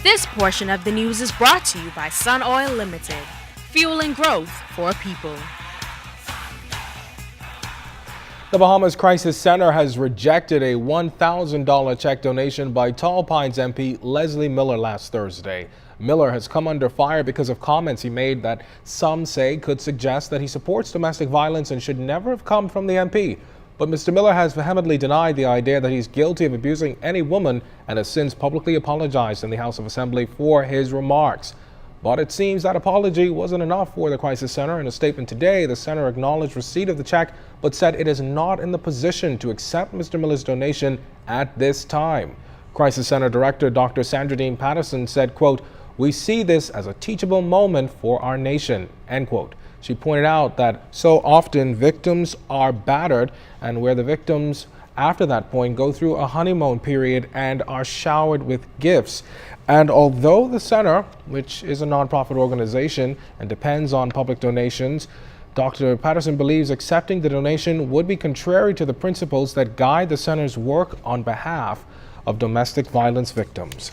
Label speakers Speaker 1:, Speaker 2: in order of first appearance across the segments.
Speaker 1: This portion of the news is brought to you by Sun Oil Limited, fueling growth for people.
Speaker 2: The Bahamas Crisis Center has rejected a $1,000 check donation by Tall Pines MP Leslie Miller last Thursday. Miller has come under fire because of comments he made that some say could suggest that he supports domestic violence and should never have come from the MP. But Mr. Miller has vehemently denied the idea that he's guilty of abusing any woman and has since publicly apologized in the House of Assembly for his remarks. But it seems that apology wasn't enough for the Crisis Center. In a statement today, the center acknowledged receipt of the check, but said it is not in the position to accept Mr. Miller's donation at this time. Crisis Center Director Dr. Sandra Dean Patterson said, quote, "We see this as a teachable moment for our nation," end quote. She pointed out that so often victims are battered, and where the victims after that point go through a honeymoon period and are showered with gifts. And although the center, which is a nonprofit organization and depends on public donations, Dr. Patterson believes accepting the donation would be contrary to the principles that guide the center's work on behalf of domestic violence victims.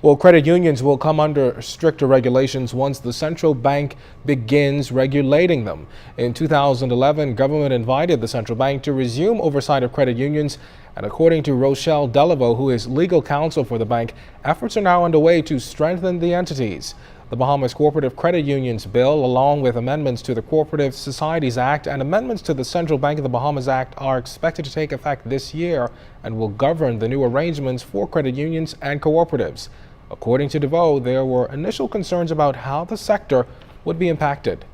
Speaker 2: Well, credit unions will come under stricter regulations once the central bank begins regulating them. In 2011, government invited the central bank to resume oversight of credit unions, and according to Rochelle Delaveau, who is legal counsel for the bank, efforts are now underway to strengthen the entities. The Bahamas Cooperative Credit Unions Bill, along with amendments to the Cooperative Societies Act and amendments to the Central Bank of the Bahamas Act, are expected to take effect this year and will govern the new arrangements for credit unions and cooperatives. According to DeVoe, there were initial concerns about how the sector would be impacted.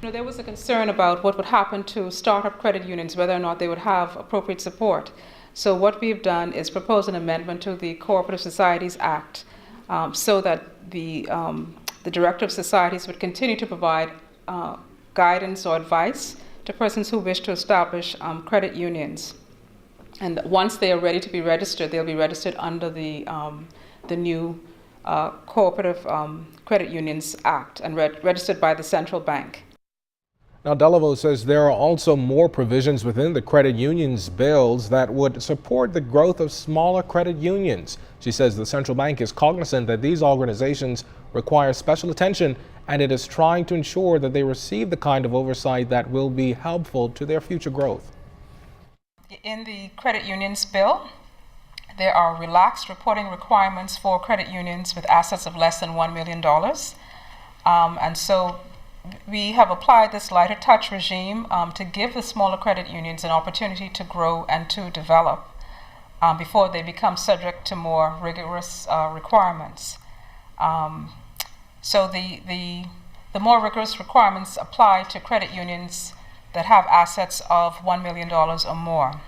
Speaker 3: There was a concern about what would happen to startup credit unions, whether or not they would have appropriate support. So what we've done is propose an amendment to the Cooperative Societies Act so that the Director of Societies would continue to provide guidance or advice to persons who wish to establish credit unions. And once they are ready to be registered, they'll be registered under the new Cooperative Credit Unions Act and registered by the central bank.
Speaker 2: Now, Delaveau says there are also more provisions within the credit unions bills that would support the growth of smaller credit unions. She says the central bank is cognizant that these organizations require special attention, and it is trying to ensure that they receive the kind of oversight that will be helpful to their future growth.
Speaker 3: In the credit unions bill, there are relaxed reporting requirements for credit unions with assets of less than $1 million. And so we have applied this lighter touch regime to give the smaller credit unions an opportunity to grow and to develop before they become subject to more rigorous requirements. So the more rigorous requirements apply to credit unions that have assets of $1 million or more.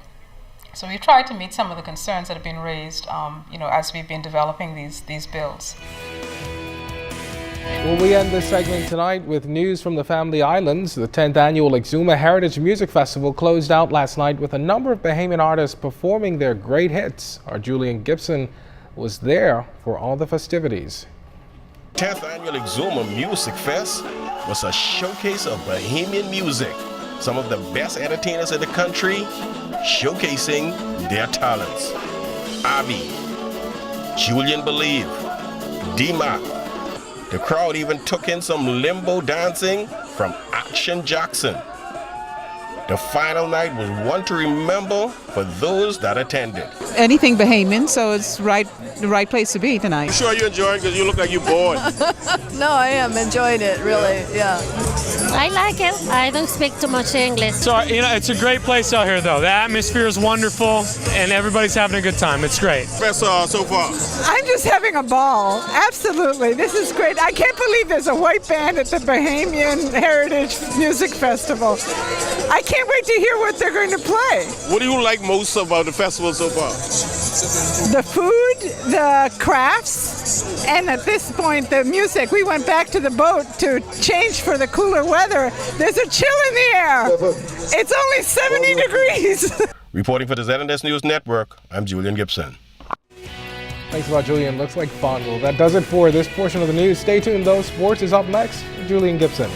Speaker 3: So we've tried to meet some of the concerns that have been raised, as we've been developing these bills.
Speaker 2: Well, we end this segment tonight with news from the Family Islands. The 10th annual Exuma Heritage Music Festival closed out last night with a number of Bahamian artists performing their great hits. Our Julian Gibson was there for all the festivities.
Speaker 4: 10th annual Exuma Music Fest was a showcase of Bahamian music. Some of the best entertainers in the country showcasing their talents. Avi, Julian Believe, D-Mac. The crowd even took in some limbo dancing from Action Jackson. The final night was one to remember for those that attended.
Speaker 5: Anything Bahamian, so it's the right place to be tonight.
Speaker 4: I'm sure you're enjoying because you look like you're bored.
Speaker 6: No, I am enjoying it, really, yeah.
Speaker 7: I like it. I don't speak too much English.
Speaker 8: So, it's a great place out here, though. The atmosphere is wonderful, and everybody's having a good time. It's great.
Speaker 4: Best so far?
Speaker 5: I'm just having a ball. Absolutely. This is great. I can't believe there's a white band at the Bahamian Heritage Music Festival. I can't wait to hear what they're going to play.
Speaker 4: What do you like most about the festival so far?
Speaker 5: The food, the crafts, and at this point, the music. We went back to the boat to change for the cooler weather. There's a chill in the air. It's only 70 degrees.
Speaker 4: Reporting for the ZNS News Network, I'm Julian Gibson.
Speaker 2: Thanks a lot, Julian. Looks like fun. Well, that does it for this portion of the news. Stay tuned, though. Sports is up next. Julian Gibson.